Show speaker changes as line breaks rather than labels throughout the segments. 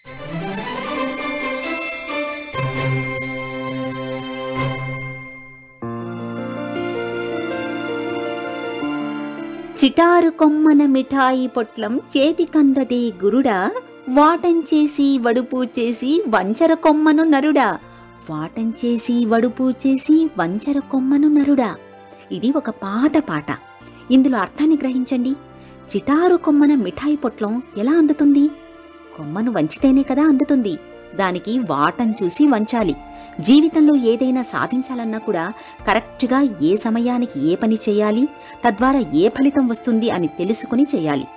చిటారు కొమ్మన మిఠాయి పొట్లం చేతికందదే గురుడా, వాటంచేసి వడుపు చేసి వంచర కొమ్మను నరుడా, వాటంచేసి వడుపు చేసి వంచర కొమ్మను నరుడా. ఇది ఒక పాత పాట. ఇందులో అర్థాన్ని గ్రహించండి. చిటారు కొమ్మన మిఠాయి పొట్లం ఎలా అందుతుంది? కొమ్మను వంచితేనే కదా అందుతుంది. దానికి వాటం చూసి వంచాలి. జీవితంలో ఏదైనా సాధించాలన్నా కూడా కరెక్ట్గా ఏ సమయానికి ఏ పని చేయాలి, తద్వారా ఏ ఫలితం వస్తుంది అని తెలుసుకుని చేయాలి.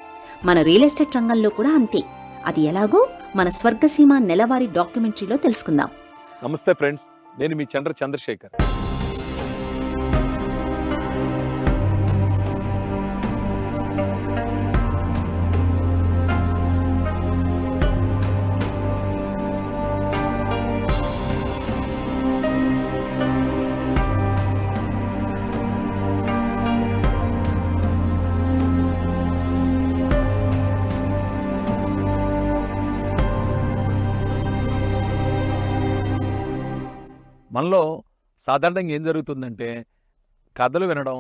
మన రియల్ ఎస్టేట్ రంగంలో కూడా అంతే. అది ఎలాగో మన స్వర్గసీమ నెలవారీ డాక్యుమెంటరీలో తెలుసుకుందాం.
నమస్తే ఫ్రెండ్స్, నేను మీ చంద్రశేఖర్. మనలో సాధారణంగా ఏం జరుగుతుందంటే, కథలు వినడం,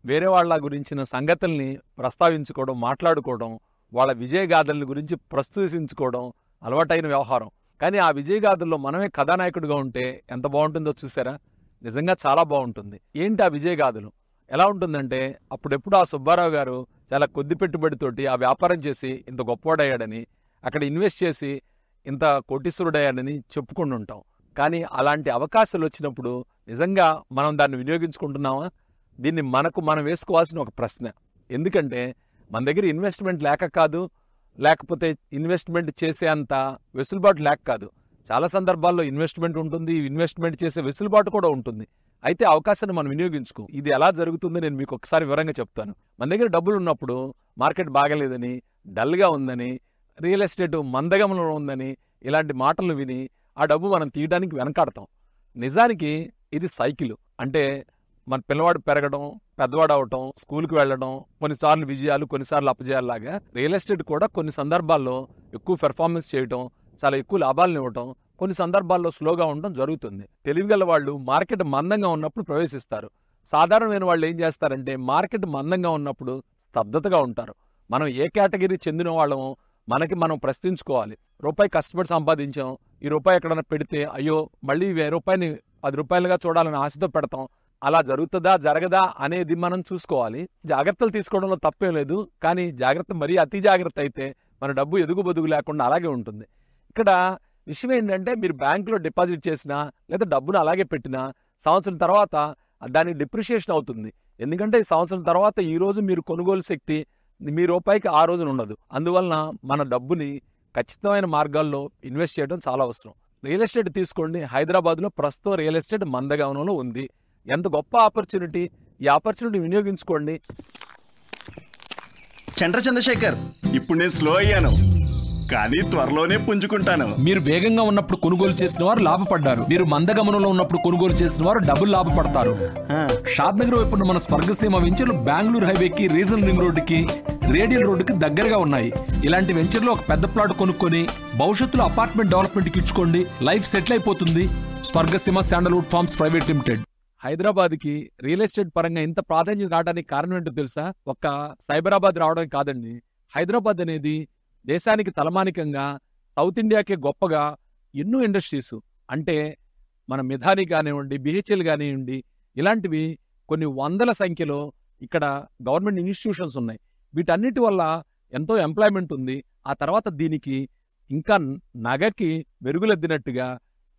వేరే వాళ్ళ గురించిన సంగతుల్ని ప్రస్తావించుకోవడం, మాట్లాడుకోవడం, వాళ్ళ విజయగాథల గురించి ప్రస్తుతించుకోవడం అలవాటైన వ్యవహారం. కానీ ఆ విజయగాథల్లో మనమే కథానాయకుడిగా ఉంటే ఎంత బాగుంటుందో చూసారా? నిజంగా చాలా బాగుంటుంది. ఏంటి ఆ విజయగాథలు? ఎలా ఉంటుందంటే, అప్పుడెప్పుడు ఆ సుబ్బారావు గారు చాలా కొద్ది పెట్టుబడితోటి ఆ వ్యాపారం చేసి ఇంత గొప్పవాడయ్యాడని, అక్కడ ఇన్వెస్ట్ చేసి ఇంత కోటీశ్వరుడయ్యాడని చెప్పుకుంటుంటాం. కానీ అలాంటి అవకాశాలు వచ్చినప్పుడు నిజంగా మనం దాన్ని వినియోగించుకుంటున్నామా? దీన్ని మనం వేసుకోవాల్సిన ఒక ప్రశ్న. ఎందుకంటే మన దగ్గర ఇన్వెస్ట్మెంట్ లేక కాదు, లేకపోతే ఇన్వెస్ట్మెంట్ చేసే అంత వెసులుబాటు లేక కాదు. చాలా సందర్భాల్లో ఇన్వెస్ట్మెంట్ ఉంటుంది, ఇన్వెస్ట్మెంట్ చేసే వెసులుబాటు కూడా ఉంటుంది. అయితే అవకాశాన్ని మనం వినియోగించుకో. ఇది ఎలా జరుగుతుందో నేను మీకు ఒకసారి వివరంగా చెప్తాను. మన దగ్గర డబ్బులు ఉన్నప్పుడు మార్కెట్ బాగలేదని, డల్గా ఉందని, రియల్ ఎస్టేట్ మందగమనంలో ఉందని ఇలాంటి మాటలు విని ఆ డబ్బు మనం తీయడానికి వెనకాడతాం. నిజానికి ఇది సైకిల్. అంటే మన పిల్లవాడు పెరగడం, పెద్దవాడు అవటం, స్కూల్కి వెళ్ళడం, కొన్నిసార్లు విజయాలు, కొన్నిసార్లు అపజయాల్లాగా రియల్ ఎస్టేట్ కూడా కొన్ని సందర్భాల్లో ఎక్కువ పెర్ఫార్మెన్స్ చేయటం, చాలా ఎక్కువ లాభాలను ఇవ్వటం, కొన్ని సందర్భాల్లో స్లోగా ఉండడం జరుగుతుంది. తెలివిగల వాళ్ళు మార్కెట్ మందంగా ఉన్నప్పుడు ప్రవేశిస్తారు. సాధారణమైన వాళ్ళు ఏం చేస్తారంటే, మార్కెట్ మందంగా ఉన్నప్పుడు స్తబ్దతగా ఉంటారు. మనం ఏ కేటగిరీ చెందిన వాళ్ళమో మనకి మనం ప్రశ్నించుకోవాలి. రూపాయి కష్టపడి సంపాదించాం, ఈ రూపాయి ఎక్కడన్నా పెడితే అయ్యో మళ్ళీ 1000 రూపాయని 10 రూపాయలుగా చూడాలని ఆశతో పెడతాం. అలా జరుగుతుందా జరగదా అనేది మనం చూసుకోవాలి. జాగ్రత్తలు తీసుకోవడంలో తప్పేం లేదు. కానీ జాగ్రత్త మరీ అతి జాగ్రత్త అయితే మన డబ్బు ఎదుగుబొదుగు లేకుండా అలాగే ఉంటుంది. ఇక్కడ విషయం ఏంటంటే, మీరు బ్యాంకులో డిపాజిట్ చేసినా లేదా డబ్బును అలాగే పెట్టినా సంవత్సరం తర్వాత దానికి డిప్రిషియేషన్ అవుతుంది. ఎందుకంటే ఈ సంవత్సరం తర్వాత ఈ రోజు మీరు కొనుగోలు శక్తి మీ రూపాయికి ఆ రోజున ఉండదు. అందువలన మన డబ్బుని ఖచ్చితమైన మార్గాల్లో ఇన్వెస్ట్ చేయడం చాలా అవసరం. రియల్ ఎస్టేట్ తీసుకోండి. హైదరాబాద్లో ప్రస్తుతం రియల్ ఎస్టేట్ మందగమనంలో ఉంది. ఎంత గొప్ప ఆపర్చునిటీ! ఈ ఆపర్చునిటీ వినియోగించుకోండి.
చంద్రశేఖర్, ఇప్పుడు నేను స్లో అయ్యాను, కానీ త్వరలోనే పుంజుకుంటాను.
మీరు వేగంగా ఉన్నప్పుడు కొనుగోలు చేసిన వారు లాభపడ్డారు. మీరు మందగమనంలో ఉన్నప్పుడు కొనుగోలు చేసిన వారు డబుల్ లాభపడతారు. షాద్ నగర్ వైపు మన స్వర్గసీమ వెంచర్లు బెంగళూరు హైవేకి, రీజనల్ రింగ్ రోడ్డుకి, రేడియల్ రోడ్డుకి దగ్గరగా ఉన్నాయి. ఇలాంటి వెంచర్లో ఒక పెద్ద ప్లాట్ కొనుక్కొని భవిష్యత్తులో అపార్ట్మెంట్ డెవలప్మెంట్కి ఇచ్చుకోండి. లైఫ్ సెటిల్ అయిపోతుంది. Swargaseema sandalwood farms private limited.
హైదరాబాద్కి రియల్ ఎస్టేట్ పరంగా ఇంత ప్రాధాన్యత రావడానికి కారణం ఏంటో తెలుసా? ఒక్క సైబరాబాద్ రావడం కాదండి. హైదరాబాద్ అనేది దేశానికి తలమానికంగా, సౌత్ ఇండియాకే గొప్పగా ఎన్నో ఇండస్ట్రీస్, అంటే మన మిథాని కానివ్వండి, బిహెచ్ఎల్ కానివ్వండి, ఇలాంటివి కొన్ని వందల సంఖ్యలో ఇక్కడ గవర్నమెంట్ ఇన్స్టిట్యూషన్స్ ఉన్నాయి. వీటన్నిటి వల్ల ఎంతో ఎంప్లాయ్మెంట్ ఉంది. ఆ తర్వాత దీనికి ఇంకా నగకి మెరుగులెద్దినట్టుగా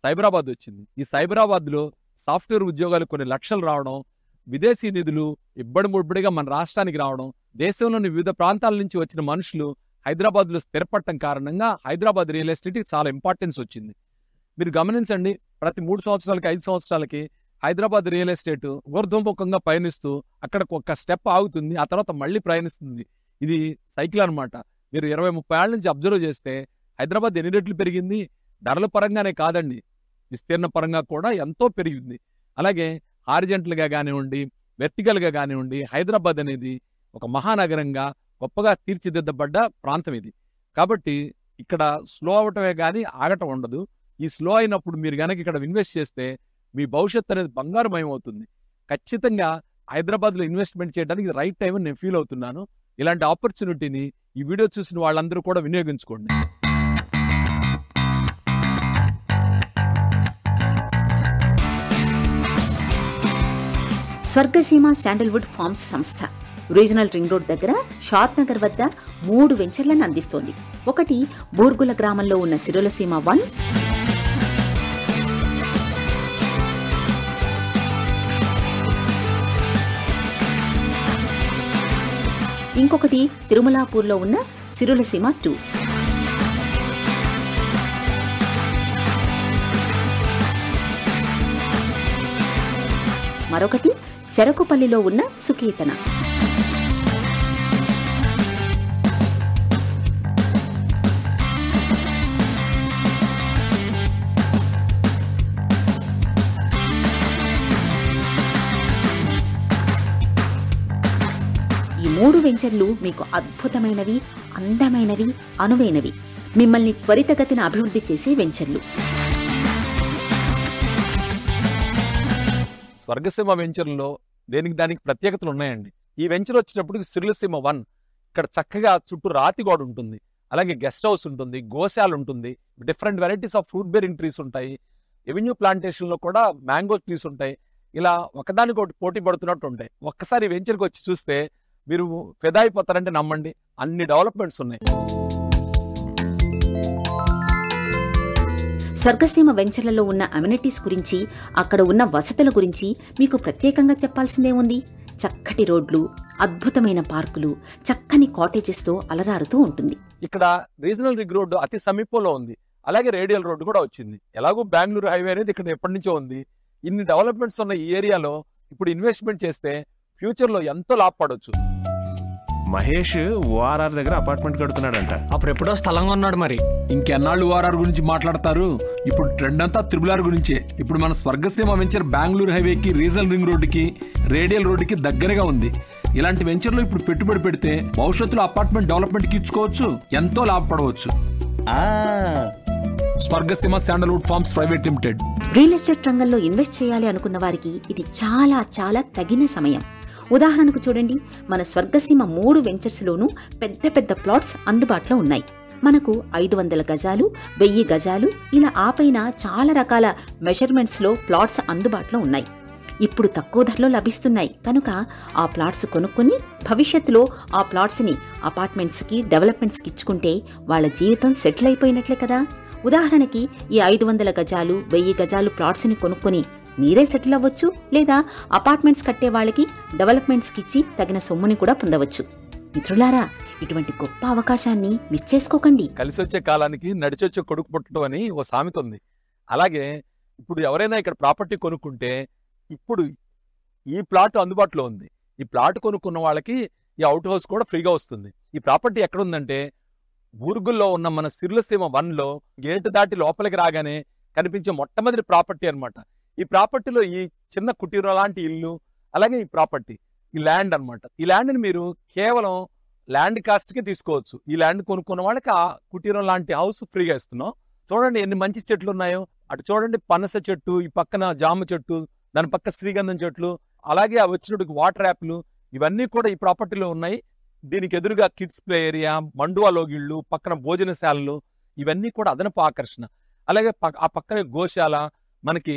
సైబరాబాద్ వచ్చింది. ఈ సైబరాబాద్లో సాఫ్ట్వేర్ ఉద్యోగాలు కొన్ని లక్షలు రావడం, విదేశీ నిధులు ఇబ్బడి ముబ్బడిగా మన రాష్ట్రానికి రావడం, దేశంలోని వివిధ ప్రాంతాల నుంచి వచ్చిన మనుషులు హైదరాబాద్లో స్థిరపడటం కారణంగా హైదరాబాద్ రియల్ ఎస్టేట్కి చాలా ఇంపార్టెన్స్ వచ్చింది. మీరు గమనించండి, ప్రతి 3 సంవత్సరాలకి 5 సంవత్సరాలకి హైదరాబాద్ రియల్ ఎస్టేట్ ఊర్ధ్వముఖంగా పయనిస్తూ అక్కడ ఒక స్టెప్ ఆగుతుంది, ఆ తర్వాత మళ్ళీ ప్రయాణిస్తుంది. ఇది సైకిల్ అనమాట. మీరు 20-30 ఏళ్ల నుంచి అబ్జర్వ్ చేస్తే హైదరాబాద్ ఎన్ని రెట్లు పెరిగింది? ధరల పరంగానే కాదండి, విస్తీర్ణ పరంగా కూడా ఎంతో పెరిగింది. అలాగే హారిజెంటల్గా కానివ్వండి, వెర్టికల్గా కానివ్వండి, హైదరాబాద్ అనేది ఒక మహానగరంగా గొప్పగా తీర్చిదిద్దబడ్డ ప్రాంతం ఇది. కాబట్టి ఇక్కడ స్లో అవటమే కానీ ఆగటం ఉండదు. ఈ స్లో అయినప్పుడు మీరు గనక ఇక్కడ ఇన్వెస్ట్ చేస్తే మీ భవిష్యత్తు అనేది బంగారుమయం అవుతుంది. ఖచ్చితంగా హైదరాబాద్లో ఇన్వెస్ట్మెంట్ చేయడానికి ఇది రైట్ టైం అని నేను ఫీల్ అవుతున్నాను. ఇలాంటి ఆపర్చునిటీని ఈ వీడియో చూసిన వాళ్ళందరూ కూడా వినియోగించుకోండి.
స్వర్గసీమ శాండల్వుడ్ ఫార్మ్స్ సంస్థ రీజనల్ రింగ్ రోడ్ దగ్గర షాద్ నగర్ వద్ద 3 వెంచర్లను అందిస్తోంది. ఒకటి బూర్గుల గ్రామంలో ఉన్న సిరులసీమ 1, ఇంకొకటి తిరుమలాపూర్లో ఉన్న సిరులసీమ 2. మరొకటి చెరకుపల్లిలో ఉన్న సుకేతన. ఈ 3 వెంచర్లు మీకు అద్భుతమైనవి, అందమైనవి, అనువైనవి, మిమ్మల్ని త్వరితగతిన అభివృద్ధి చేసే వెంచర్లు.
స్వర్గసీమ వెంచర్లో దానికి ప్రత్యేకతలు ఉన్నాయండి. ఈ వెంచర్ వచ్చేటప్పటికి సిరులసీమ 1 ఇక్కడ చక్కగా చుట్టూ రాతి గోడ ఉంటుంది, అలాగే గెస్ట్ హౌస్ ఉంటుంది, గోశాల ఉంటుంది, different varieties of fruit bearing trees ఉంటాయి, ఎవెన్యూ ప్లాంటేషన్లో కూడా మ్యాంగో ట్రీస్ ఉంటాయి. ఇలా ఒకదానికొకటి పోటీ పడుతున్నట్టు ఉంటాయి. ఒక్కసారి వెంచర్కి వచ్చి చూస్తే మీరు ఫిదా అయిపోతారంటే నమ్మండి, అన్ని డెవలప్మెంట్స్ ఉన్నాయి.
స్వర్గసీమ వెంచర్లలో ఉన్న అమ్యూనిటీస్ గురించి, అక్కడ ఉన్న వసతుల గురించి మీకు ప్రత్యేకంగా చెప్పాల్సిందే ఉంది. చక్కటి రోడ్లు, అద్భుతమైన పార్కులు, చక్కని కాటేజెస్తో అలరారుతూ ఉంటుంది.
ఇక్కడ రీజనల్ రింగ్ రోడ్డు అతి సమీపంలో ఉంది, అలాగే రేడియల్ రోడ్డు కూడా వచ్చింది. ఎలాగో బెంగళూరు హైవే అనేది ఇక్కడ ఎప్పటి నుంచో ఉంది. ఇన్ని డెవలప్మెంట్స్ ఉన్న ఈ ఏరియాలో ఇప్పుడు ఇన్వెస్ట్మెంట్ చేస్తే ఫ్యూచర్లో ఎంతో లాభపడవచ్చు.
మహేష్ ఓఆర్ఆర్ దగ్గర అపార్ట్మెంట్ కడుతున్నాడంట.
అప్పుడు ఎప్పుడో స్థలం కొన్నాడు. మరి
ఇంకెన్నాళ్ళు ఓఆర్ఆర్ గురించి మాట్లాడతారు? ఇప్పుడు ట్రెండ్ అంతా త్రిబుల్ గురించే. ఇప్పుడు మన స్వర్గసీమ వెంచర్ బెంగళూరు హైవేకి, రీజనల్ రింగ్ రోడ్డుకి, రేడియల్ రోడ్డుకి దగ్గరగా ఉంది. ఇలాంటి వెంచర్లో ఇప్పుడు పెట్టుబడి పెడితే భవిష్యత్తులో అపార్ట్మెంట్ డెవలప్మెంట్కి ఇచ్చుకోవచ్చు, ఎంతో లాభపడవచ్చు. Swargaseema sandalwood farms private limited.
Real estate రంగంలో ఇన్వెస్ట్ చేయాలి అనుకున్న వారికి ఇది చాలా చాలా తగిన సమయం. ఉదాహరణకు చూడండి, మన స్వర్గసీమ 3 వెంచర్స్లోనూ పెద్ద పెద్ద ప్లాట్స్ అందుబాటులో ఉన్నాయి. మనకు 500 గజాలు, 1000 గజాలు, ఇలా ఆపైన చాలా రకాల మెజర్మెంట్స్లో ప్లాట్స్ అందుబాటులో ఉన్నాయి. ఇప్పుడు తక్కువ ధరలో లభిస్తున్నాయి కనుక ఆ ప్లాట్స్ కొనుక్కొని భవిష్యత్తులో ఆ ప్లాట్స్ని అపార్ట్మెంట్స్కి, డెవలప్మెంట్స్కి ఇచ్చుకుంటే వాళ్ళ జీవితం సెటిల్ అయిపోయినట్లే కదా. ఉదాహరణకి ఈ 500 గజాలు, 1000 గజాలు ప్లాట్స్ని కొనుక్కొని మీరే సెటిల్ అవ్వచ్చు, లేదా అపార్ట్మెంట్స్ కట్టే వాళ్ళకి డెవలప్మెంట్స్కి ఇచ్చి తగిన సొమ్ముని కూడా పొందవచ్చు. మిత్రులారా, ఇటువంటి గొప్ప అవకాశాన్ని మిస్ చేసుకోకండి.
కలిసి వచ్చే కాలానికి నడిచొచ్చే కొడుకు పుట్టడం అని ఓ సామెత ఉంది. అలాగే ఇప్పుడు ఎవరైనా ఇక్కడ ప్రాపర్టీ కొనుక్కుంటే ఇప్పుడు ఈ ప్లాట్ అందుబాటులో ఉంది. ఈ ప్లాట్ కొనుక్కున్న వాళ్ళకి ఈ అవుట్ హౌస్ కూడా ఫ్రీగా వస్తుంది. ఈ ప్రాపర్టీ ఎక్కడ ఉందంటే బూర్గుల్లో ఉన్న మన సిరులసీమ 1లో గేటు దాటి లోపలికి రాగానే కనిపించే మొట్టమొదటి ప్రాపర్టీ అన్నమాట. ఈ ప్రాపర్టీలో ఈ చిన్న కుటీరో లాంటి ఇల్లు, అలాగే ఈ ప్రాపర్టీ, ఈ ల్యాండ్ అన్నమాట. ఈ ల్యాండ్ని మీరు కేవలం ల్యాండ్ కాస్ట్కే తీసుకోవచ్చు. ఈ ల్యాండ్ కొనుక్కున్న వాళ్ళకి ఆ కుటీరం లాంటి హౌస్ ఫ్రీగా ఇస్తున్నాం. చూడండి ఎన్ని మంచి చెట్లు ఉన్నాయో. అటు చూడండి పనస చెట్టు, ఈ పక్కన జామ చెట్టు, దాని పక్క శ్రీగంధం చెట్లు, అలాగే ఆ వచ్చినట్టుకు వాటర్ యాప్లు, ఇవన్నీ కూడా ఈ ప్రాపర్టీలో ఉన్నాయి. దీనికి ఎదురుగా కిడ్స్ ప్లే ఏరియా, మండువా లోగిళ్ళు, పక్కన భోజనశాలలు, ఇవన్నీ కూడా అదనపు ఆకర్షణ. అలాగే ఆ పక్కనే గోశాల, మనకి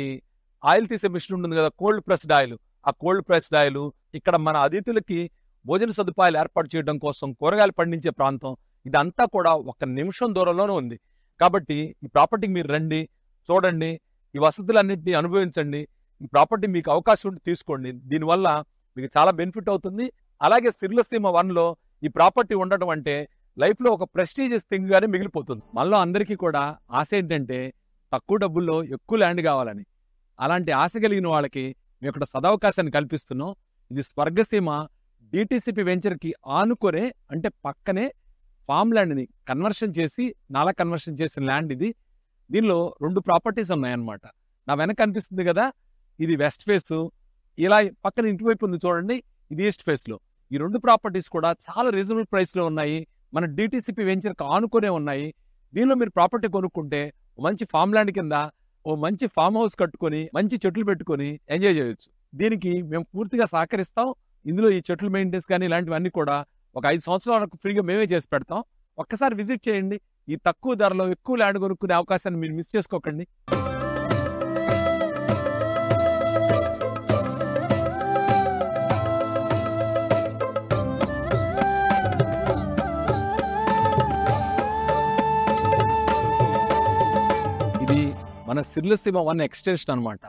ఆయిల్ తీసే మిషన్ ఉంటుంది కదా, కోల్డ్ ప్రెస్డ్ ఆయిల్, ఆ కోల్డ్ ప్రెస్డ్ ఆయిల్, ఇక్కడ మన అతిథులకి భోజన సదుపాయాలు ఏర్పాటు చేయడం కోసం కూరగాయలు పండించే ప్రాంతం, ఇదంతా కూడా 1 నిమిషం దూరంలోనే ఉంది. కాబట్టి ఈ ప్రాపర్టీకి మీరు రండి, చూడండి, ఈ వసతులన్నింటినీ అనుభవించండి. ఈ ప్రాపర్టీ మీకు అవకాశం ఉంటే తీసుకోండి. దీనివల్ల మీకు చాలా బెనిఫిట్ అవుతుంది. అలాగే సిరులసీమ 1లో ఈ ప్రాపర్టీ ఉండటం అంటే లైఫ్లో ఒక ప్రెస్టీజియస్ థింగ్ గానే మిగిలిపోతుంది. మనలో అందరికీ కూడా ఆశ ఏంటంటే తక్కువ డబ్బుల్లో ఎక్కువ ల్యాండ్ కావాలని. అలాంటి ఆశ కలిగిన వాళ్ళకి మేము ఇక్కడ సదవకాశాన్ని కల్పిస్తున్నాం. ఇది స్వర్గసీమ డిటిసిపి వెంచర్కి ఆనుకొనే, అంటే పక్కనే ఫామ్ ల్యాండ్ని కన్వర్షన్ చేసి, నాలా కన్వర్షన్ చేసిన ల్యాండ్ ఇది. దీనిలో 2 ప్రాపర్టీస్ ఉన్నాయన్నమాట. నా వెనక కనిపిస్తుంది కదా, ఇది వెస్ట్ ఫేసు, ఇలా పక్కన ఇంటివైపు ఉంది చూడండి, ఇది ఈస్ట్ ఫేస్లో. ఈ 2 ప్రాపర్టీస్ కూడా చాలా రీజనబుల్ ప్రైస్లో ఉన్నాయి. మన డిటిసిపి వెంచర్కి ఆనుకొనే ఉన్నాయి. దీనిలో మీరు ప్రాపర్టీ కొనుక్కుంటే మంచి ఫామ్ ల్యాండ్ కింద ఓ మంచి ఫామ్ హౌస్ కట్టుకొని మంచి చెట్లు పెట్టుకొని ఎంజాయ్ చేయొచ్చు. దీనికి మేము పూర్తిగా సహకరిస్తాం. ఇందులో ఈ చెట్లు మెయింటెనెన్స్ కానీ ఇలాంటివన్నీ కూడా ఒక 5 సంవత్సరాల వరకు ఫ్రీగా మేమే చేసి పెడతాం. ఒక్కసారి విజిట్ చేయండి. ఈ తక్కువ ధరలో ఎక్కువ ల్యాండ్ కొనుక్కునే అవకాశాన్ని మీరు మిస్ చేసుకోకండి. ఇది మన సిర్లసీమ 1 ఎక్స్టెన్షన్ అనమాట.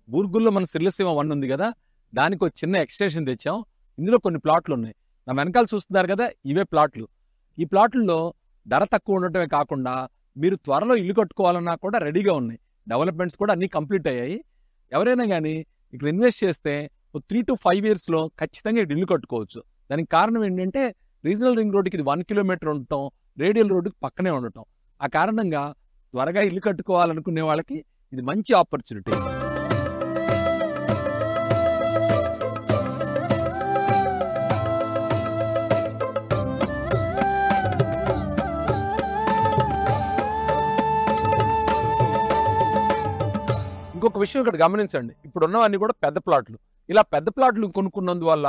బూర్గుల్లో మన సిర్లసీమ 1 ఉంది కదా, దానికి ఒక చిన్న ఎక్స్టెన్షన్ తెచ్చాం. ఇందులో కొన్ని ప్లాట్లు ఉన్నాయి. నా వెనకాల చూస్తున్నారు కదా, ఇవే ప్లాట్లు. ఈ ప్లాట్లలో ధర తక్కువ ఉండటమే కాకుండా మీరు త్వరలో ఇల్లు కట్టుకోవాలన్నా కూడా రెడీగా ఉన్నాయి. డెవలప్మెంట్స్ కూడా అన్నీ కంప్లీట్ అయ్యాయి. ఎవరైనా కానీ ఇక్కడ ఇన్వెస్ట్ చేస్తే 3 to 5 yearsలో ఖచ్చితంగా ఇక్కడ ఇల్లు కట్టుకోవచ్చు. దానికి కారణం ఏంటంటే రీజనల్ రింగ్ రోడ్డుకి ఇది 1 kilometer ఉండటం, రేడియల్ రోడ్డుకి పక్కనే ఉండటం. ఆ కారణంగా త్వరగా ఇల్లు కట్టుకోవాలనుకునే వాళ్ళకి ఇది మంచి ఆపర్చునిటీ. ఇంకొక విషయం ఇక్కడ గమనించండి, ఇప్పుడున్నవన్నీ కూడా పెద్ద ప్లాట్లు. ఇలా పెద్ద ప్లాట్లు కొనుక్కున్నందువల్ల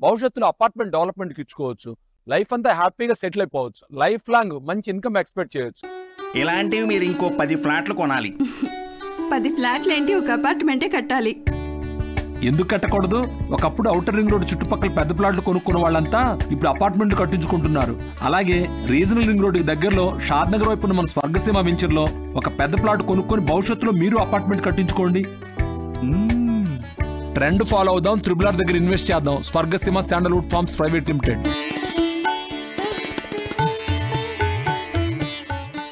భవిష్యత్తులో అపార్ట్మెంట్ డెవలప్మెంట్కి ఇచ్చుకోవచ్చు. లైఫ్ అంతా హ్యాపీగా సెటిల్ అయిపోవచ్చు. లైఫ్ లాంగ్ మంచి ఇన్కమ్ ఎక్స్పెక్ట్ చేయొచ్చు.
ఇలాంటివి మీరు ఇంకో 10 ఫ్లాట్లు కొనాలి.
10 ఫ్లాట్లు ఏంటి, ఒక అపార్ట్మెంటే కట్టాలి.
ఎందుకు కట్టకూడదు? ఒకప్పుడు ఔటర్ రింగ్ రోడ్ చుట్టుపక్కల పెద్ద ప్లాట్లు కొనుక్కున్న వాళ్ళంతా ఇప్పుడు అపార్ట్మెంట్లు కట్టించుకుంటున్నారు. అలాగే రీజనల్ రింగ్ రోడ్డుకి దగ్గరలో షాద్ నగర్ వైపు ఉన్న మన స్వర్గసీమ వెంచర్ లో ఒక పెద్ద ప్లాట్ కొనుక్కొని భవిష్యత్తులో మీరు అపార్ట్మెంట్ కట్టించుకోండి. ట్రెండ్ ఫాలో అవుదాం, RRR దగ్గర ఇన్వెస్ట్ చేద్దాం. Swargaseema sandalwood farms private limited.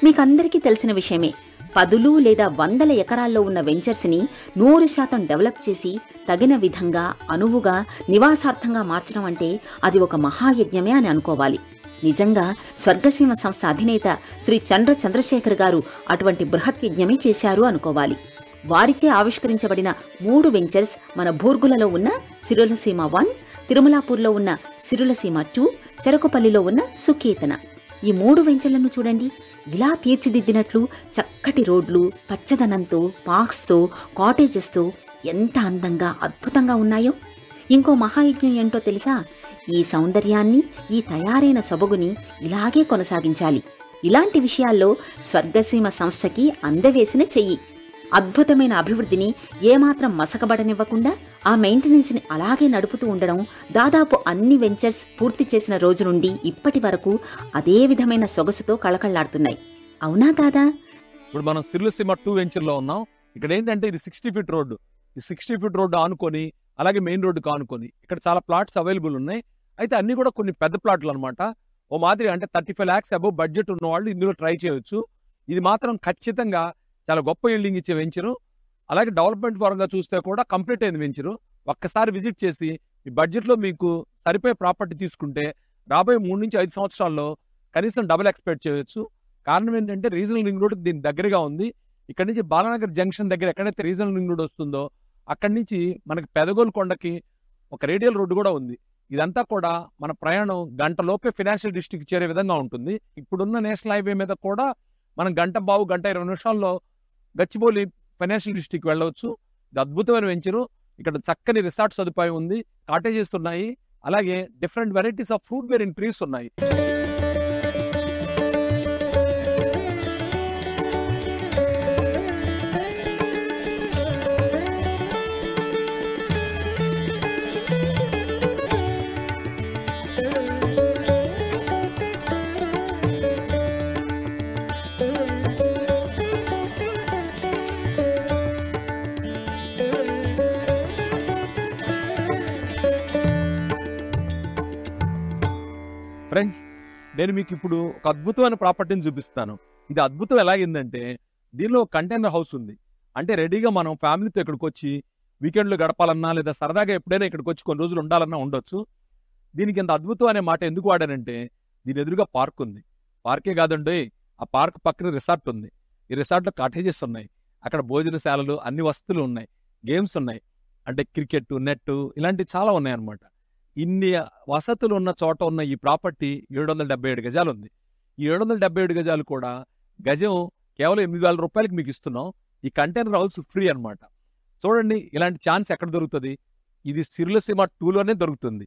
మీకందరికీ తెలిసిన విషయమే, 10 లేదా 100 ఎకరాల్లో ఉన్న వెంచర్స్ని 100% డెవలప్ చేసి తగిన విధంగా అనువుగా నివాసార్థంగా మార్చడం అంటే అది ఒక మహాయజ్ఞమే అని అనుకోవాలి. నిజంగా స్వర్గసీమ సంస్థ అధినేత శ్రీ చంద్రశేఖర్ గారు అటువంటి బృహత్ యజ్ఞమే చేశారు అనుకోవాలి. వారిచే ఆవిష్కరించబడిన 3 వెంచర్స్ మన బూర్గులలో ఉన్న సిరులసీమ 1, తిరుమలాపూర్లో ఉన్న సిరులసీమ 2, చెరకుపల్లిలో ఉన్న సుకేతన. ఈ 3 వెంచర్లను చూడండి. ఇలా తీర్చిదిద్దినట్లు చక్కటి రోడ్లు, పచ్చదనంతో, పార్క్స్తో, కాటేజెస్తో ఎంత అందంగా అద్భుతంగా ఉన్నాయో. ఇంకో మహాయజ్ఞం ఏంటో తెలుసా? ఈ సౌందర్యాన్ని, ఈ తయారైన సొబగుని ఇలాగే కొనసాగించాలి. ఇలాంటి విషయాల్లో స్వర్గసీమ సంస్థకి అందవేసిన చెయ్యి. అద్భుతమైన అభివృద్ధిని ఏమాత్రం మసకబడనివ్వకుండా ఆ మెయింటెనెన్స్ని అలాగే నడుపుతూ ఉండడం దాదాపు అన్ని వెంచర్స్ పూర్తి చేసిన రోజు నుండి ఇప్పటి వరకు అదే విధమైన సొగసుతో కళకళ్లాడుతున్నాయి. అవునా కాదా?
ఇప్పుడు మనం సిర్లసీమ 2 వెంచర్లో ఉన్నాం. ఇక్కడ ఏంటంటే ఇది 60 feet రోడ్డు. ఈ 60 feet రోడ్డు ఆనుకొని అలాగే మెయిన్ రోడ్డుకు ఆనుకొని ఇక్కడ చాలా ప్లాట్స్ అవైలబుల్ ఉన్నాయి. అయితే అన్ని కూడా కొన్ని పెద్ద ప్లాట్లు అనమాట. ఓ మాదిరి అంటే 35 lakhs అబౌవ్ బడ్జెట్ ఉన్న వాళ్ళు ఇందులో ట్రై చేయొచ్చు. ఇది మాత్రం ఖచ్చితంగా చాలా గొప్ప ఈల్డింగ్ ఇచ్చే వెంచరు. అలాగే డెవలప్మెంట్ పరంగా చూస్తే కూడా కంప్లీట్ అయింది వెంచరు. ఒక్కసారి విజిట్ చేసి ఈ బడ్జెట్లో మీకు సరిపోయే ప్రాపర్టీ తీసుకుంటే రాబోయే 3 నుంచి 5 సంవత్సరాల్లో కనీసం డబుల్ ఎక్స్పెక్ట్ చేయొచ్చు. కారణం ఏంటంటే రీజనల్ రింగ్ రోడ్ దీని దగ్గరగా ఉంది. ఇక్కడ నుంచి బాలానగర్ జంక్షన్ దగ్గర ఎక్కడైతే రీజనల్ రింగ్ రోడ్ వస్తుందో అక్కడి నుంచి మనకి పెదగోలు కొండకి ఒక రేడియల్ రోడ్డు కూడా ఉంది. ఇదంతా కూడా మన ప్రయాణం గంటలోపే ఫైనాన్షియల్ డిస్ట్రిక్ట్ చేరే విధంగా ఉంటుంది. ఇప్పుడున్న నేషనల్ హైవే మీద కూడా మనం గంట 20 నిమిషాల్లో గచ్చిబౌలి ఫైనాన్షియల్ డిస్ట్రిక్ట్ వెళ్ళవచ్చు. ఇది అద్భుతమైన వెంచరు. ఇక్కడ చక్కని రిసార్ట్ సదుపాయం ఉంది, కాటేజెస్ ఉన్నాయి, అలాగే different varieties of fruit bearing trees ఉన్నాయి. ఫ్రెండ్స్, నేను మీకు ఇప్పుడు ఒక అద్భుతమైన ప్రాపర్టీని చూపిస్తాను. ఇది అద్భుతం ఎలాగిందంటే దీనిలో కంటైనర్ హౌస్ ఉంది. అంటే రెడీగా మనం ఫ్యామిలీతో ఇక్కడికి వచ్చి వీకెండ్లో గడపాలన్నా లేదా సరదాగా ఎప్పుడైనా ఇక్కడికి వచ్చి కొన్ని రోజులు ఉండాలన్నా ఉండొచ్చు. దీనికి ఇంత అద్భుతం అనే మాట ఎందుకు వాడానంటే దీని ఎదురుగా పార్క్ ఉంది. పార్కే కాదండి, ఆ పార్క్ పక్కన రిసార్ట్ ఉంది. ఈ రిసార్ట్లో కాటేజెస్ ఉన్నాయి, అక్కడ భోజనశాలలు, అన్ని వస్తువులు ఉన్నాయి, గేమ్స్ ఉన్నాయి, అంటే క్రికెట్, నెట్ ఇలాంటివి చాలా ఉన్నాయి అన్నమాట. ఇన్ని వసతులు ఉన్న చోట ఉన్న ఈ ప్రాపర్టీ 777 గజాలు ఉంది. ఈ 777 గజాలు కూడా గజం కేవలం 8,000 రూపాయలకి మీకు ఇస్తున్నాం. ఈ కంటైనర్ హౌస్ ఫ్రీ అన్నమాట. చూడండి, ఇలాంటి ఛాన్స్ ఎక్కడ దొరుకుతుంది? ఇది సిర్లసీమ 2లోనే దొరుకుతుంది.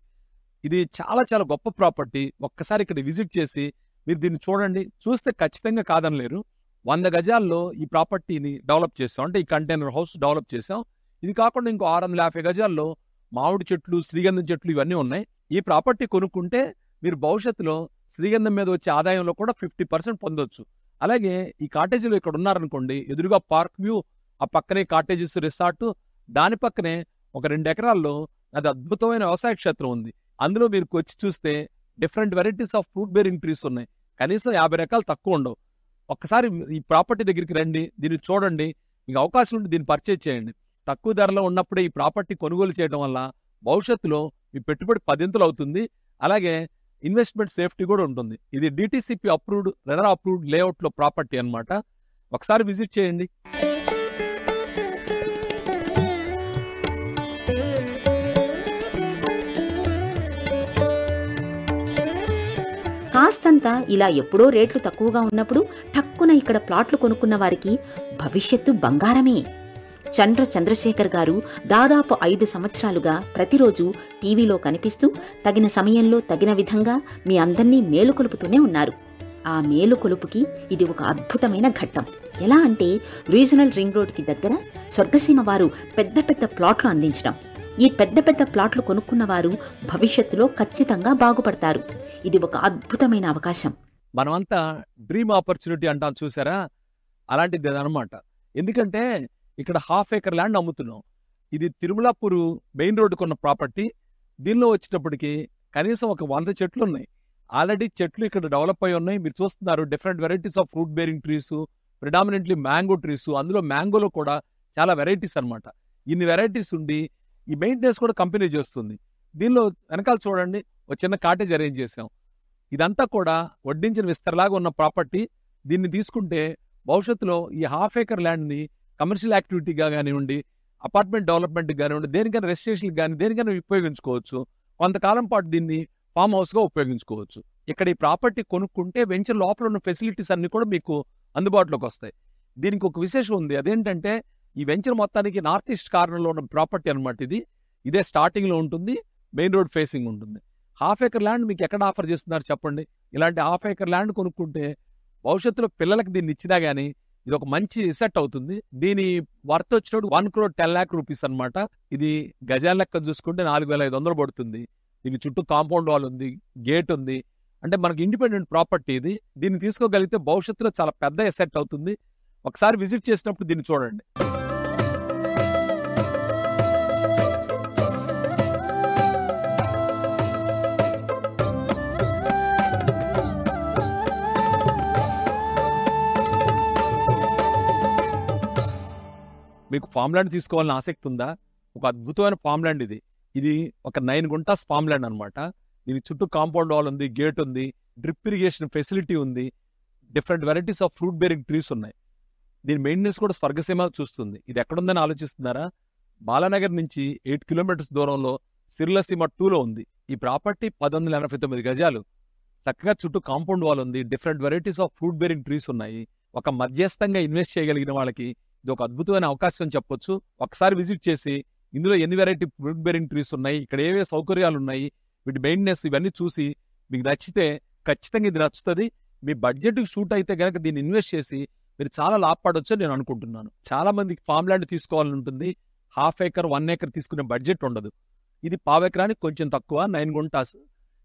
ఇది చాలా చాలా గొప్ప ప్రాపర్టీ. ఒక్కసారి ఇక్కడ విజిట్ చేసి మీరు దీన్ని చూడండి. చూస్తే ఖచ్చితంగా కాదనలేరు. 100 గజాల్లో ఈ ప్రాపర్టీని డెవలప్ చేసాం, అంటే ఈ కంటైనర్ హౌస్ డెవలప్ చేసాం. ఇది కాకుండా ఇంకో 650 గజాల్లో మామిడి చెట్లు, శ్రీగంధం చెట్లు ఇవన్నీ ఉన్నాయి. ఈ ప్రాపర్టీ కొనుక్కుంటే మీరు భవిష్యత్తులో శ్రీగంధం మీద వచ్చే ఆదాయంలో కూడా 50% పొందొచ్చు. అలాగే ఈ కాటేజీలో ఇక్కడ ఉన్నారనుకోండి, ఎదురుగా పార్క్ వ్యూ, ఆ పక్కనే కాటేజెస్ రిసార్ట్, దాని పక్కనే ఒక 2 ఎకరాల్లో అది అద్భుతమైన వ్యవసాయ క్షేత్రం ఉంది. అందులో మీరు వచ్చి చూస్తే different varieties of fruit bearing trees ఉన్నాయి. కనీసం 50 రకాలు తక్కువ ఉండవు. ఒక్కసారి ఈ ప్రాపర్టీ దగ్గరికి రండి, దీన్ని చూడండి. మీకు అవకాశం ఉంటే దీన్ని పర్చేజ్ చేయండి. తక్కువ ధరలో ఉన్నప్పుడే ఈ ప్రాపర్టీ కొనుగోలు చేయడం వల్ల భవిష్యత్తులో మీ పెట్టుబడి 10 అవుతుంది. అలాగే ఇన్వెస్ట్మెంట్ సేఫ్టీ కూడా ఉంటుంది. ఇది డిటిసిపి అప్రూవ్డ్, రెరా అప్రూవ్డ్ లేఅవుట్లో ప్రాపర్టీ అన్నమాట. ఒకసారి విజిట్ చేయండి.
కాస్తంత ఇలా ఎప్పుడో రేట్లు తక్కువగా ఉన్నప్పుడు టక్కున ఇక్కడ ప్లాట్లు కొనుక్కున్న వారికి భవిష్యత్తు బంగారమే. చంద్రశేఖర్ గారు దాదాపు 5 సంవత్సరాలుగా ప్రతిరోజు టీవీలో కనిపిస్తూ తగిన సమయంలో తగిన విధంగా మీ అందర్నీ మేలుకొలుపుతూనే ఉన్నారు. ఆ మేలుకొలుపుకి ఇది ఒక అద్భుతమైన ఘట్టం. ఎలా అంటే రీజనల్ రింగ్ రోడ్కి దగ్గర స్వర్గసీమ వారు పెద్ద పెద్ద ప్లాట్లు అందించడం. ఈ పెద్ద పెద్ద ప్లాట్లు కొనుక్కున్న వారు భవిష్యత్తులో ఖచ్చితంగా బాగుపడతారు. ఇది ఒక అద్భుతమైన అవకాశం.
మనమంతా డ్రీమ్ ఆపర్చునిటీ అంటాం చూసారా, అలాంటిది అదనమాట. ఎందుకంటే ఇక్కడ 1/2 acre ల్యాండ్ అమ్ముతున్నాం. ఇది తిరుమలాపూర్ మెయిన్ రోడ్డుకు ఉన్న ప్రాపర్టీ. దీనిలో వచ్చేటప్పటికి కనీసం ఒక 100 చెట్లు ఉన్నాయి. ఆల్రెడీ చెట్లు ఇక్కడ డెవలప్ అయి ఉన్నాయి. మీరు చూస్తున్నారు different varieties of fruit bearing trees, predominantly mango trees. అందులో మ్యాంగోలో కూడా చాలా వెరైటీస్ అనమాట. ఇన్ని వెరైటీస్ ఉండి ఈ మెయింటెనెన్స్ కూడా కంపెనీ చేస్తుంది. దీనిలో వెనకాల చూడండి, ఒక చిన్న కాటేజ్ అరేంజ్ చేసాం. ఇదంతా కూడా వడ్డించిన విస్తరలాగా ఉన్న ప్రాపర్టీ. దీన్ని తీసుకుంటే భవిష్యత్తులో ఈ 1/2 acre ల్యాండ్ని కమర్షియల్ యాక్టివిటీగా కానివ్వండి, అపార్ట్మెంట్ డెవలప్మెంట్కి కానివ్వండి, దేనికైనా రెసిడెన్షియల్కి కానీ దేనికైనా ఉపయోగించుకోవచ్చు. కొంతకాలం పాటు దీన్ని ఫామ్ హౌస్గా ఉపయోగించుకోవచ్చు. ఇక్కడ ఈ ప్రాపర్టీ కొనుక్కుంటే వెంచర్ లోపల ఉన్న ఫెసిలిటీస్ అన్ని కూడా మీకు అందుబాటులోకి వస్తాయి. దీనికి ఒక విశేషం ఉంది. అదేంటంటే ఈ వెంచర్ మొత్తానికి నార్త్ ఈస్ట్ కార్నర్లో ఉన్న ప్రాపర్టీ అనమాట. ఇదే స్టార్టింగ్లో ఉంటుంది, మెయిన్ రోడ్ ఫేసింగ్ ఉంటుంది. 1/2 acre ల్యాండ్ మీకు ఎక్కడ ఆఫర్ చేస్తున్నారు చెప్పండి? ఇలాంటి 1/2 acre ల్యాండ్ కొనుక్కుంటే భవిష్యత్తులో పిల్లలకి దీన్ని ఇచ్చినా కానీ ఇది ఒక మంచి సెట్ అవుతుంది. దీని వర్త్ వచ్చినప్పుడు 1,10,00,000 రూపీస్ అనమాట. ఇది గజాల లెక్క చూసుకుంటే 4,500 పడుతుంది. దీనికి చుట్టూ కాంపౌండ్ వాల్ ఉంది, గేట్ ఉంది. అంటే మనకి ఇండిపెండెంట్ ప్రాపర్టీ ఇది. దీన్ని తీసుకోగలిగితే భవిష్యత్తులో చాలా పెద్ద ఎసెట్ అవుతుంది. ఒకసారి విజిట్ చేసినప్పుడు దీన్ని చూడండి. మీకు ఫామ్ ల్యాండ్ తీసుకోవాలని ఆసక్తి ఉందా? ఒక అద్భుతమైన ఫామ్ ల్యాండ్ ఇది. ఇది ఒక 9 గుంటాస్ ఫామ్ ల్యాండ్ అనమాట. దీని చుట్టూ కాంపౌండ్ వాల్ ఉంది, గేట్ ఉంది, డ్రిప్ ఇరిగేషన్ ఫెసిలిటీ ఉంది, different varieties of fruit bearing trees ఉన్నాయి. దీని మెయింటెనెన్స్ కూడా స్వర్గసీమ చూస్తుంది. ఇది ఎక్కడుందని ఆలోచిస్తున్నారా? బాలానగర్ నుంచి 8 కిలోమీటర్స్ దూరంలో సిర్లసీమ 2లో ఉంది. ఈ ప్రాపర్టీ 1,189 గజాలు. చక్కగా చుట్టూ కాంపౌండ్ వాల్ ఉంది, different varieties of fruit bearing trees ఉన్నాయి. ఒక మధ్యస్థంగా ఇన్వెస్ట్ చేయగలిగిన వాళ్ళకి ఇది ఒక అద్భుతమైన అవకాశం చెప్పొచ్చు. ఒకసారి విజిట్ చేసి ఇందులో ఎన్ని వెరైటీ ఫ్రూట్ బేరింగ్ ట్రీస్ ఉన్నాయి, ఇక్కడ ఏవే సౌకర్యాలు ఉన్నాయి, వీటి మెయింటెనెన్స్ ఇవన్నీ చూసి మీకు నచ్చితే ఖచ్చితంగా ఇది నచ్చుతుంది. మీ బడ్జెట్కి షూట్ అయితే కనుక దీన్ని ఇన్వెస్ట్ చేసి మీరు చాలా లాభపడవచ్చు నేను అనుకుంటున్నాను. చాలా మందికి ఫామ్ ల్యాండ్ తీసుకోవాలని ఉంటుంది. 1/2 acre 1 acre తీసుకునే బడ్జెట్ ఉండదు. ఇది 1/4 ఎకరానికి కొంచెం తక్కువ, 9 గుంటాస్.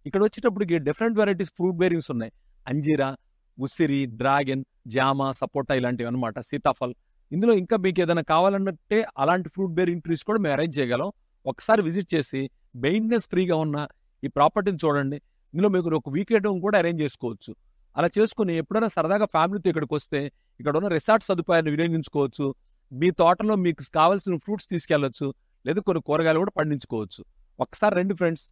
ఇక్కడ వచ్చేటప్పటికి డిఫరెంట్ వెరైటీస్ ఫ్రూట్ బేరింగ్స్ ఉన్నాయి. అంజీరా, ఉసిరి, డ్రాగన్, జామ, సపోటా ఇలాంటివి అనమాట, సీతాఫల్. ఇందులో ఇంకా మీకు ఏదైనా కావాలన్నట్టే అలాంటి ఫ్రూట్ బేరింగ్ ట్రీస్ కూడా మేము అరేంజ్ చేయగలం. ఒకసారి విజిట్ చేసి మెయింటెనెన్స్ ఫ్రీగా ఉన్న ఈ ప్రాపర్టీని చూడండి. ఇందులో మీకు ఒక వీకెండ్ కూడా అరేంజ్ చేసుకోవచ్చు. అలా చేసుకుని ఎప్పుడైనా సరదాగా ఫ్యామిలీతో ఇక్కడికి వస్తే ఇక్కడ ఉన్న రిసార్ట్ సదుపాయాన్ని వినియోగించుకోవచ్చు. మీ తోటలో మీకు కావాల్సిన ఫ్రూట్స్ తీసుకెళ్లొచ్చు, లేదా కొన్ని కూరగాయలు కూడా పండించుకోవచ్చు. ఒకసారి రండి ఫ్రెండ్స్.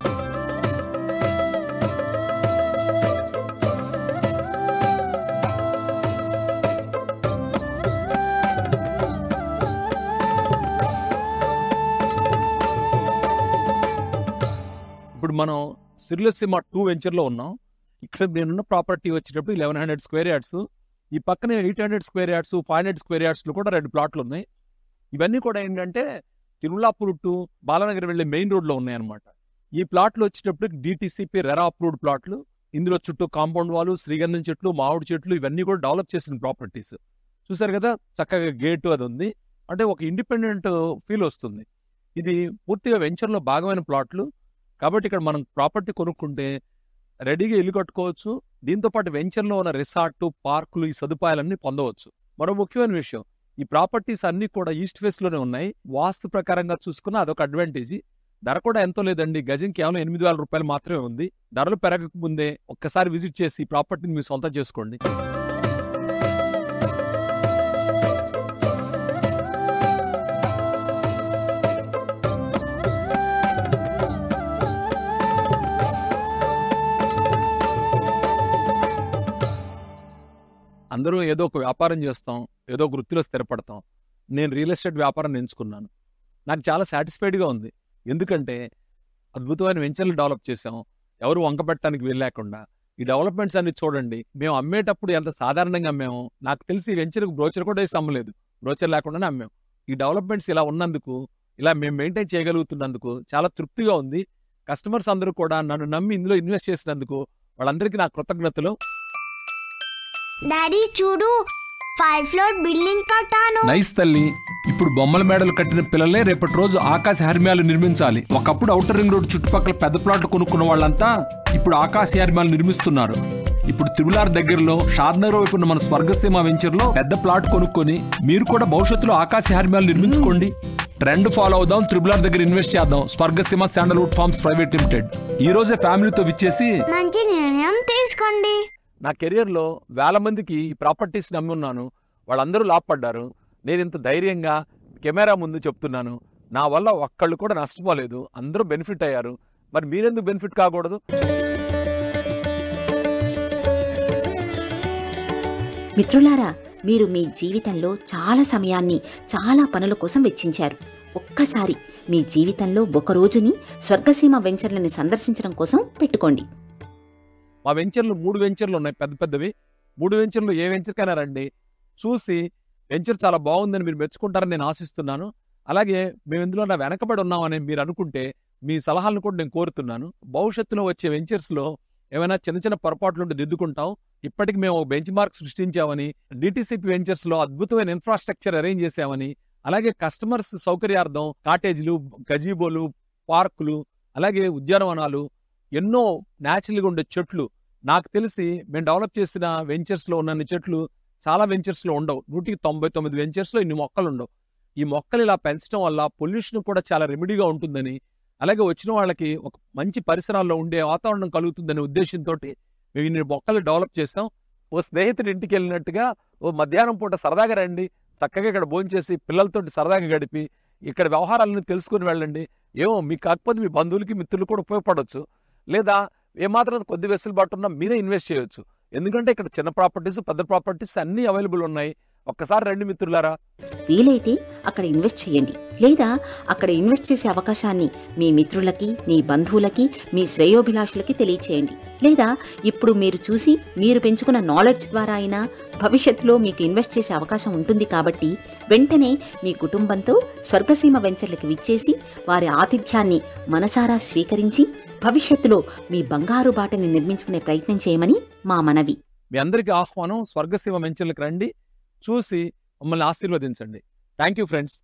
ఇప్పుడు మనం సిర్లసీమ 2 వెంచర్లో ఉన్నాం. ఇక్కడ నేనున్న ప్రాపర్టీ వచ్చేటప్పుడు 1100 స్క్వేర్ యార్డ్స్, ఈ పక్కనే 800 స్క్వేర్ యార్డ్స్ 500 స్క్వేర్ యార్డ్స్లో కూడా 2 ప్లాట్లు ఉన్నాయి. ఇవన్నీ కూడా ఏంటంటే తిరుమలాపూర్ టు బాలానగర్ వెళ్ళే మెయిన్ రోడ్లో ఉన్నాయన్నమాట. ఈ ప్లాట్లు వచ్చేటప్పుడు డిటిసిపి రెరా అప్రూవ్డ్ ప్లాట్లు. ఇందులో చుట్టూ కాంపౌండ్ వాలు, శ్రీగంధం చెట్లు, మామిడి చెట్లు ఇవన్నీ కూడా డెవలప్ చేసిన ప్రాపర్టీస్. చూసారు కదా, చక్కగా గేటు అది ఉంది. అంటే ఒక ఇండిపెండెంట్ ఫీల్ వస్తుంది. ఇది పూర్తిగా వెంచర్లో భాగమైన ప్లాట్లు కాబట్టి ఇక్కడ మనం ప్రాపర్టీ కొనుక్కుంటే రెడీగా ఇల్లు కట్టుకోవచ్చు. దీంతోపాటు వెంచర్లో ఉన్న రిసార్ట్, పార్కులు, ఈ సదుపాయాలన్నీ పొందవచ్చు. మరో ముఖ్యమైన విషయం, ఈ ప్రాపర్టీస్ అన్ని కూడా ఈస్ట్ ఫేస్ లోనే ఉన్నాయి. వాస్తు ప్రకారంగా చూసుకున్న అదొక అడ్వాంటేజ్. ధర కూడా ఎంతో లేదండి, గజం కేవలం 8,000 రూపాయలు మాత్రమే ఉంది. ధరలు పెరగక ముందే ఒక్కసారి విజిట్ చేసి ఈ ప్రాపర్టీని మీరు సొంతం చేసుకోండి. అందరూ ఏదో ఒక వ్యాపారం చేస్తాం, ఏదో ఒక వృత్తిలో స్థిరపడతాం. నేను రియల్ ఎస్టేట్ వ్యాపారం ఎంచుకున్నాను. నాకు చాలా సాటిస్ఫైడ్గా ఉంది. ఎందుకంటే అద్భుతమైన వెంచర్లు డెవలప్ చేసాం, ఎవరు వంకపెట్టడానికి వెళ్ళలేకుండా. ఈ డెవలప్మెంట్స్ అన్ని చూడండి. మేము అమ్మేటప్పుడు ఎంత సాధారణంగా అమ్మాము. నాకు తెలిసి ఈ వెంచర్కి బ్రోచర్ కూడా వేసి అమ్మలేదు, బ్రోచర్ లేకుండానే అమ్మాం. ఈ డెవలప్మెంట్స్ ఇలా ఉన్నందుకు, ఇలా మేము మెయింటైన్ చేయగలుగుతున్నందుకు చాలా తృప్తిగా ఉంది. కస్టమర్స్ అందరూ కూడా నన్ను నమ్మి ఇందులో ఇన్వెస్ట్ చేసినందుకు వాళ్ళందరికీ నా కృతజ్ఞతలు.
డాడీ చూడు, 5 ఫ్లోర్ బిల్డింగ్ కట్టాను.
నైస్ తల్లి. ఇప్పుడు బొమ్మల మేడలు కట్టిన పిల్లలే రేపటి రోజు ఆకాశ హర్మ్యాలు నిర్మించాలి. ఒకప్పుడు ఔటర్ రింగ్ రోడ్ చుట్టుపక్కల పెద్ద ప్లాట్లు కొనుక్కున్న వాళ్ళంతా ఇప్పుడు ఆకాశ హర్మ్యాలు నిర్మిస్తున్నారు. ఇప్పుడు తిరుమలార్ దగ్గరలో షాద్నగర్ వైపు ఉన్న మన స్వర్గసీమ వెంచర్లో పెద్ద ప్లాట్ కొనుక్కొని మీరు కూడా భవిష్యత్తులో ఆకాశ హర్మ్యాలు నిర్మించుకోండి. ట్రెండ్ ఫాలో అవుదాం, త్రిబులార్ దగ్గర ఇన్వెస్ట్ చేద్దాం. Swargaseema sandalwood farms private limited ఈ రోజే ఫ్యామిలీతో విచ్చేసి
మంచి నిర్ణయం తీసుకోండి.
నా కెరియర్లో వేల మందికి ఈ ప్రాపర్టీస్ నమ్మి ఉన్నాను, వాళ్ళందరూ లాభపడ్డారు. నేను ఇంత ధైర్యంగా కెమెరా ముందు చెప్తున్నాను. నా వల్ల ఒక్కళ్ళు కూడా నష్టపోలేదు, అందరూ బెనిఫిట్ అయ్యారు. మరి మీరెందుకు బెనిఫిట్ కాకూడదు?
మిత్రులారా, మీరు మీ జీవితంలో చాలా సమయాన్ని చాలా పనుల కోసం వెచ్చించారు. ఒక్కసారి మీ జీవితంలో ఒక రోజుని స్వర్గసీమ వెంచర్లని సందర్శించడం కోసం పెట్టుకోండి.
మా వెంచర్లు 3 వెంచర్లు ఉన్నాయి, పెద్ద పెద్దవి. 3 వెంచర్లు ఏ వెంచర్కైనా రండి, చూసి వెంచర్ చాలా బాగుందని మీరు మెచ్చుకుంటారని నేను ఆశిస్తున్నాను. అలాగే మేము ఇందులో నా వెనకబడి ఉన్నామని మీరు అనుకుంటే మీ సలహాలను కూడా నేను కోరుతున్నాను. భవిష్యత్తులో వచ్చే వెంచర్స్లో ఏమైనా చిన్న చిన్న పొరపాట్లుంటే దిద్దుకుంటాం. ఇప్పటికి మేము బెంచ్ మార్క్ సృష్టించామని, డిటిసిపి వెంచర్స్లో అద్భుతమైన ఇన్ఫ్రాస్ట్రక్చర్ అరేంజ్ చేశామని, అలాగే కస్టమర్స్ సౌకర్యార్థం కాటేజీలు, గజీబోలు, పార్కులు, అలాగే ఉద్యానవనాలు, ఎన్నో న్యాచురల్గా ఉండే చెట్లు. నాకు తెలిసి మేము డెవలప్ చేసిన వెంచర్స్లో ఉన్నన్ని చెట్లు చాలా వెంచర్స్లో ఉండవు. 199 వెంచర్స్లో ఇన్ని మొక్కలు ఉండవు. ఈ మొక్కలు ఇలా పెంచడం వల్ల పొల్యూషన్ కూడా చాలా రెమెడీగా ఉంటుందని, అలాగే వచ్చిన వాళ్ళకి ఒక మంచి పరిసరాల్లో ఉండే వాతావరణం కలుగుతుందనే ఉద్దేశంతో మేము ఇన్ని మొక్కలు డెవలప్ చేసాం. ఓ స్నేహితుడి ఇంటికి వెళ్ళినట్టుగా ఓ మధ్యాహ్నం పూట సరదాగా రండి, చక్కగా ఇక్కడ భోంచేసి పిల్లలతోటి సరదాగా గడిపి ఇక్కడ వ్యవహారాలను తెలుసుకుని వెళ్ళండి. ఏమో మీకు కాకపోతే మీ బంధువులకి, మిత్రులు కూడా ఉపయోగపడవచ్చు. లేదా ఏమాత్రం కొద్ది వెసులుబాటు ఉన్నా మీరే ఇన్వెస్ట్ చేయొచ్చు. ఎందుకంటే ఇక్కడ చిన్న ప్రాపర్టీస్, పెద్ద ప్రాపర్టీస్ అన్నీ అవైలబుల్ ఉన్నాయి. ఒక్కసారి రండి మిత్రులారా.
వీలైతే అక్కడ ఇన్వెస్ట్ చేయండి, లేదా అక్కడ ఇన్వెస్ట్ చేసే అవకాశాన్ని మీ మిత్రులకి, మీ బంధువులకి, మీ శ్రేయోభిలాషులకి తెలియచేయండి. లేదా ఇప్పుడు మీరు చూసి మీరు పెంచుకున్న నాలెడ్జ్ ద్వారా అయినా భవిష్యత్తులో మీకు ఇన్వెస్ట్ చేసే అవకాశం ఉంటుంది. కాబట్టి వెంటనే మీ కుటుంబంతో స్వర్గసీమ వెంచర్లకు విచ్చేసి వారి ఆతిథ్యాన్ని మనసారా స్వీకరించి భవిష్యత్తులో మీ బంగారు బాటని నిర్మించుకునే ప్రయత్నం చేయమని మా మనవి.
మీ అందరికీ ఆహ్వానం. స్వర్గసీమ వెంచర్లకు రండి, చూసి మమ్మల్ని ఆశీర్వదించండి. Thank you friends.